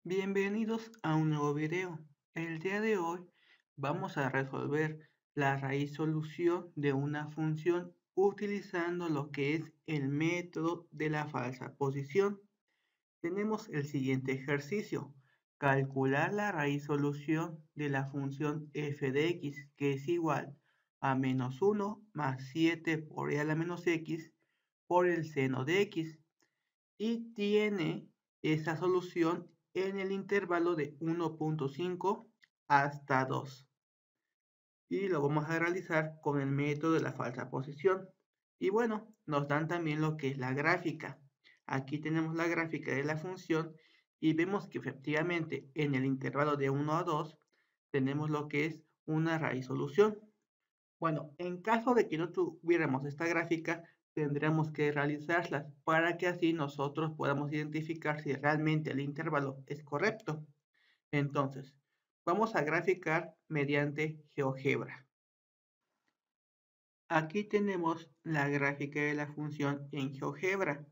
Bienvenidos a un nuevo video. El día de hoy vamos a resolver la raíz solución de una función utilizando lo que es el método de la falsa posición. Tenemos el siguiente ejercicio. Calcular la raíz solución de la función f de x, que es igual a menos 1 más 7 por e a la menos x por el seno de x. Y tiene esa solución en el intervalo de 1.5 hasta 2. Y lo vamos a realizar con el método de la falsa posición. Y bueno, nos dan también lo que es la gráfica. Aquí tenemos la gráfica de la función y vemos que efectivamente en el intervalo de 1 a 2 tenemos lo que es una raíz solución. Bueno, en caso de que no tuviéramos esta gráfica, tendríamos que realizarlas para que así nosotros podamos identificar si realmente el intervalo es correcto. Entonces, vamos a graficar mediante GeoGebra. Aquí tenemos la gráfica de la función en GeoGebra.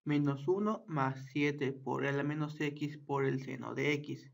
Menos 1 más 7 por e a la menos x por el seno de x.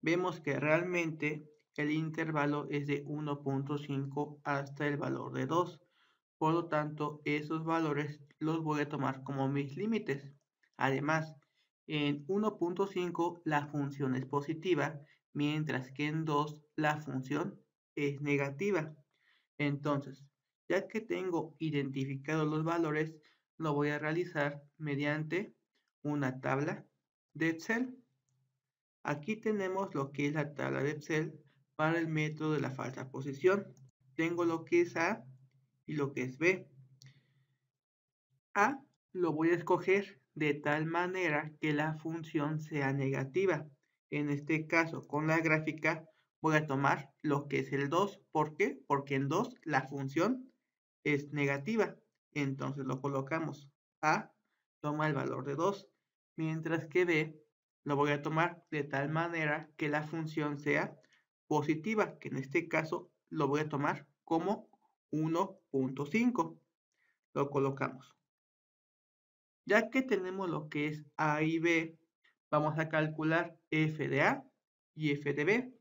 Vemos que realmente el intervalo es de 1.5 hasta el valor de 2. Por lo tanto, esos valores los voy a tomar como mis límites. Además, en 1.5 la función es positiva, mientras que en 2 la función es negativa. Entonces, ya que tengo identificados los valores, lo voy a realizar mediante una tabla de Excel. Aquí tenemos lo que es la tabla de Excel para el método de la falsa posición. Tengo lo que es A y lo que es B. A lo voy a escoger de tal manera que la función sea negativa. En este caso, con la gráfica, voy a tomar lo que es el 2. ¿Por qué? Porque en 2 la función es negativa. Entonces lo colocamos. A toma el valor de 2, mientras que B lo voy a tomar de tal manera que la función sea positiva, que en este caso lo voy a tomar como 1.5. Lo colocamos. Ya que tenemos lo que es A y B, vamos a calcular f de A y f de B.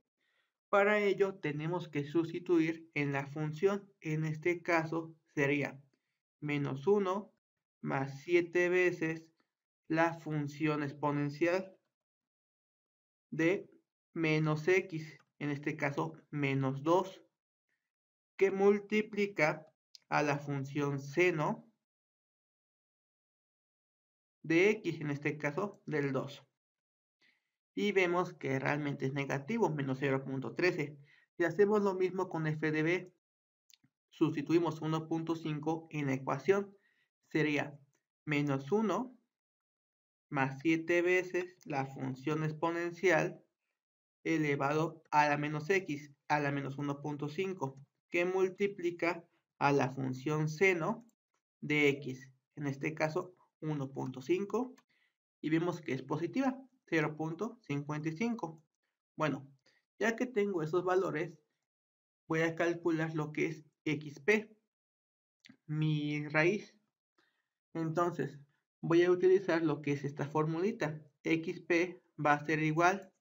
Para ello tenemos que sustituir en la función. En este caso sería menos 1 más 7 veces la función exponencial de menos x, en este caso menos 2, que multiplica a la función seno de x, en este caso del 2. Y vemos que realmente es negativo, menos 0.13. Si hacemos lo mismo con f de b, sustituimos 1.5 en la ecuación, sería menos 1 más 7 veces la función exponencial elevado a la menos x, a la menos 1.5, que multiplica a la función seno de x, en este caso 1.5, y vemos que es positiva, 0.55. Bueno, ya que tengo esos valores, voy a calcular lo que es xp, mi raíz. Entonces, voy a utilizar lo que es esta formulita. xp va a ser igual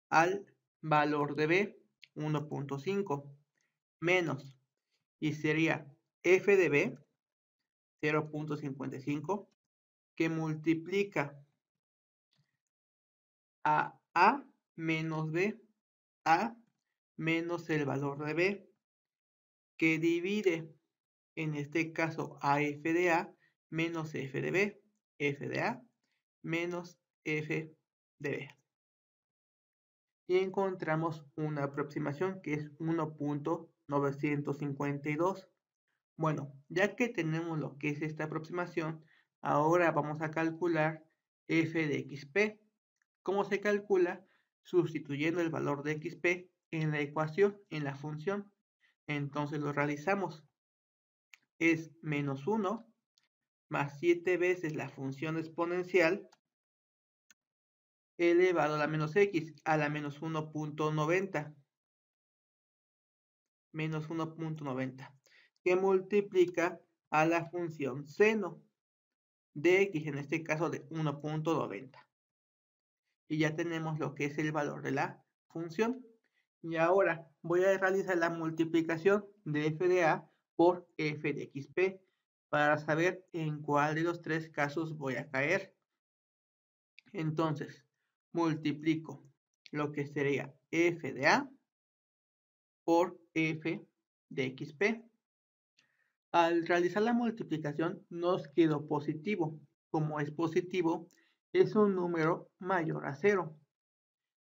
al valor de b, 1.5, menos, y sería f de b, 0.55, que multiplica a menos b, a menos el valor de b, que divide, en este caso, a f de a menos f de b, f de a menos f de b. Y encontramos una aproximación que es 1.952. Bueno, ya que tenemos lo que es esta aproximación, ahora vamos a calcular f de xp. ¿Cómo se calcula? Sustituyendo el valor de xp en la ecuación, en la función. Entonces lo realizamos. Es menos 1 más 7 veces la función exponencial elevado a la menos x a la menos 1.90. menos 1.90, que multiplica a la función seno de x, en este caso de 1.90. Y ya tenemos lo que es el valor de la función. Y ahora voy a realizar la multiplicación de f de a por f de xp para saber en cuál de los tres casos voy a caer. Entonces, multiplico lo que sería f de a por f de xp. Al realizar la multiplicación nos quedó positivo. Como es positivo, es un número mayor a 0.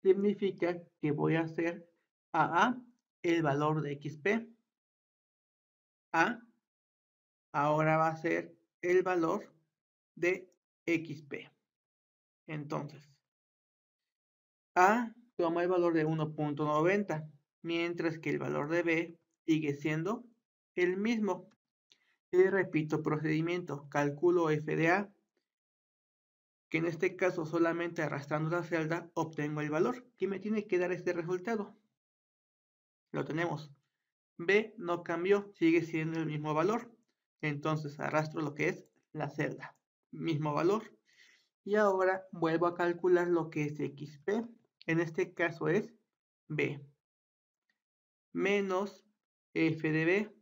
Significa que voy a hacer a el valor de xp. A ahora va a ser el valor de xp. Entonces, a toma el valor de 1.90, mientras que el valor de b sigue siendo el mismo. Y repito procedimiento, calculo f de a, que en este caso solamente arrastrando la celda obtengo el valor que me tiene que dar este resultado. Lo tenemos. B no cambió, sigue siendo el mismo valor. Entonces arrastro lo que es la celda. Mismo valor. Y ahora vuelvo a calcular lo que es xp. En este caso es B. Menos f de B,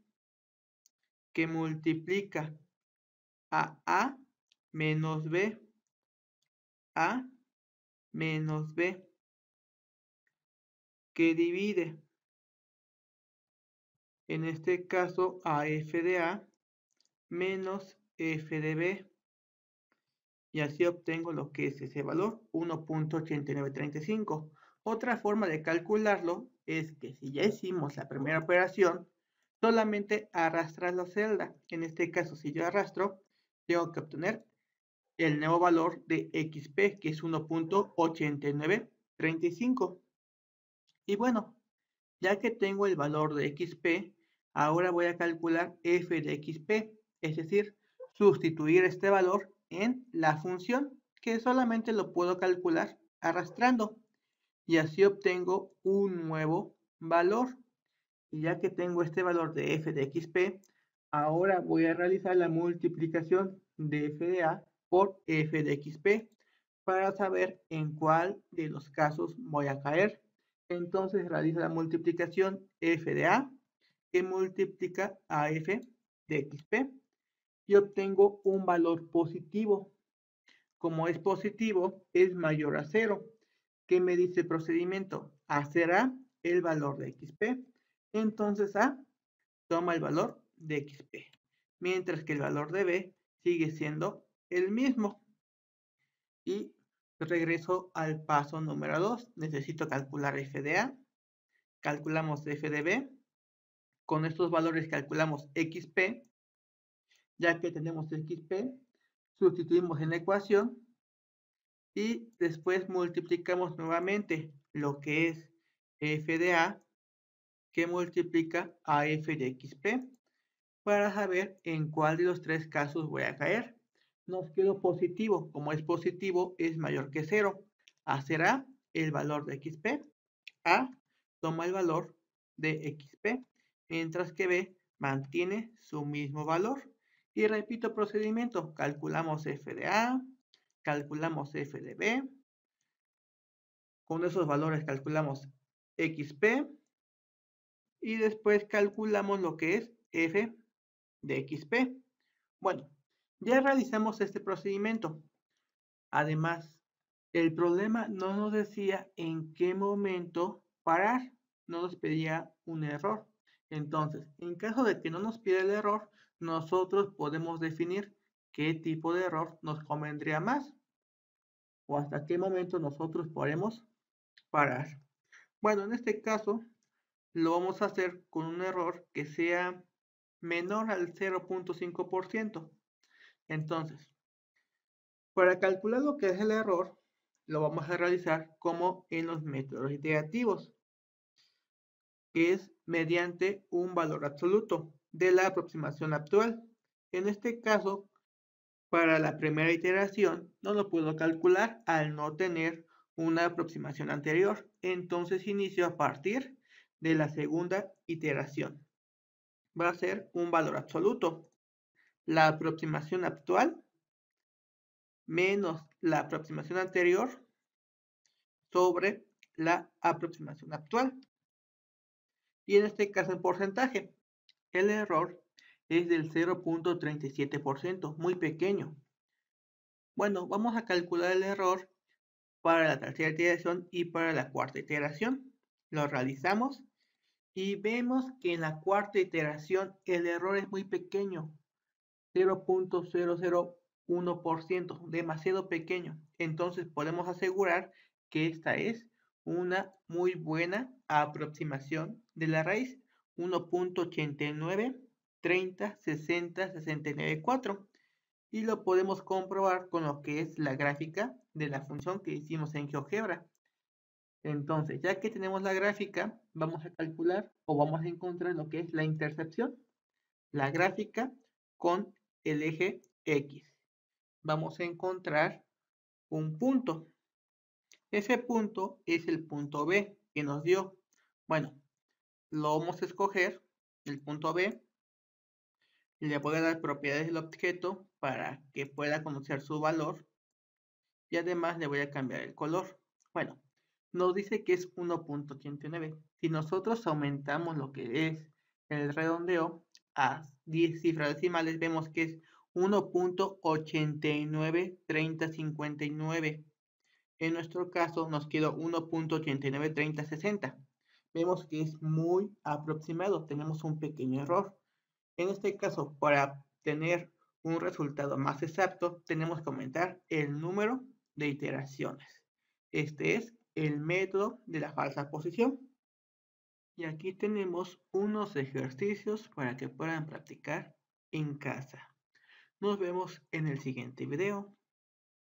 que multiplica a menos B. A menos B, que divide, en este caso, a f de a menos f de b, y así obtengo lo que es ese valor, 1.8935. Otra forma de calcularlo es que si ya hicimos la primera operación, solamente arrastrar la celda. En este caso, si yo arrastro, tengo que obtener el nuevo valor de xp, que es 1.8935. Y bueno, ya que tengo el valor de xp, ahora voy a calcular f de xp, es decir, sustituir este valor en la función, que solamente lo puedo calcular arrastrando. Y así obtengo un nuevo valor. Y ya que tengo este valor de f de xp, ahora voy a realizar la multiplicación de f de a por f de xp para saber en cuál de los casos voy a caer. Entonces realizo la multiplicación f de a, que multiplica a f de xp, y obtengo un valor positivo. Como es positivo, es mayor a 0. ¿Qué me dice el procedimiento? Hacer a el valor de xp. Entonces a toma el valor de xp, mientras que el valor de b sigue siendo el mismo. Y regreso al paso número 2. Necesito calcular f de a. Calculamos f de b. Con estos valores calculamos xp. Ya que tenemos xp, sustituimos en la ecuación y después multiplicamos nuevamente lo que es f de a, que multiplica a f de xp, para saber en cuál de los tres casos voy a caer. Nos quedó positivo. Como es positivo, es mayor que 0. A será el valor de xp. A toma el valor de xp, mientras que B mantiene su mismo valor. Y repito procedimiento. Calculamos f de A, calculamos f de B. Con esos valores calculamos xp y después calculamos lo que es f de xp. Bueno, ya realizamos este procedimiento. Además, el problema no nos decía en qué momento parar, no nos pedía un error. Entonces, en caso de que no nos pida el error, nosotros podemos definir qué tipo de error nos convendría más o hasta qué momento nosotros podemos parar. Bueno, en este caso lo vamos a hacer con un error que sea menor al 0.5%. Entonces, para calcular lo que es el error, lo vamos a realizar como en los métodos iterativos, que es mediante un valor absoluto de la aproximación actual. En este caso, para la primera iteración, no lo puedo calcular al no tener una aproximación anterior. Entonces inicio a partir de la segunda iteración. Va a ser un valor absoluto. La aproximación actual menos la aproximación anterior sobre la aproximación actual. Y en este caso en porcentaje, el error es del 0.37%, muy pequeño. Bueno, vamos a calcular el error para la tercera iteración y para la cuarta iteración. Lo realizamos y vemos que en la cuarta iteración el error es muy pequeño, 0.001%, demasiado pequeño. Entonces podemos asegurar que esta es una muy buena aproximación de la raíz, 1.89, 30, 60, 69, 4. Y lo podemos comprobar con lo que es la gráfica de la función que hicimos en GeoGebra. Entonces, ya que tenemos la gráfica, vamos a calcular o vamos a encontrar lo que es la intercepción. La gráfica con el eje X. Vamos a encontrar un punto. Ese punto es el punto B que nos dio. Bueno, lo vamos a escoger, el punto B. Le voy a dar propiedades del objeto para que pueda conocer su valor. Y además le voy a cambiar el color. Bueno, nos dice que es 1.89. Si nosotros aumentamos lo que es el redondeo a 10 cifras decimales, vemos que es 1.893059. En nuestro caso nos quedó 1.893060. Vemos que es muy aproximado, tenemos un pequeño error. En este caso, para tener un resultado más exacto, tenemos que aumentar el número de iteraciones. Este es el método de la falsa posición. Y aquí tenemos unos ejercicios para que puedan practicar en casa. Nos vemos en el siguiente video.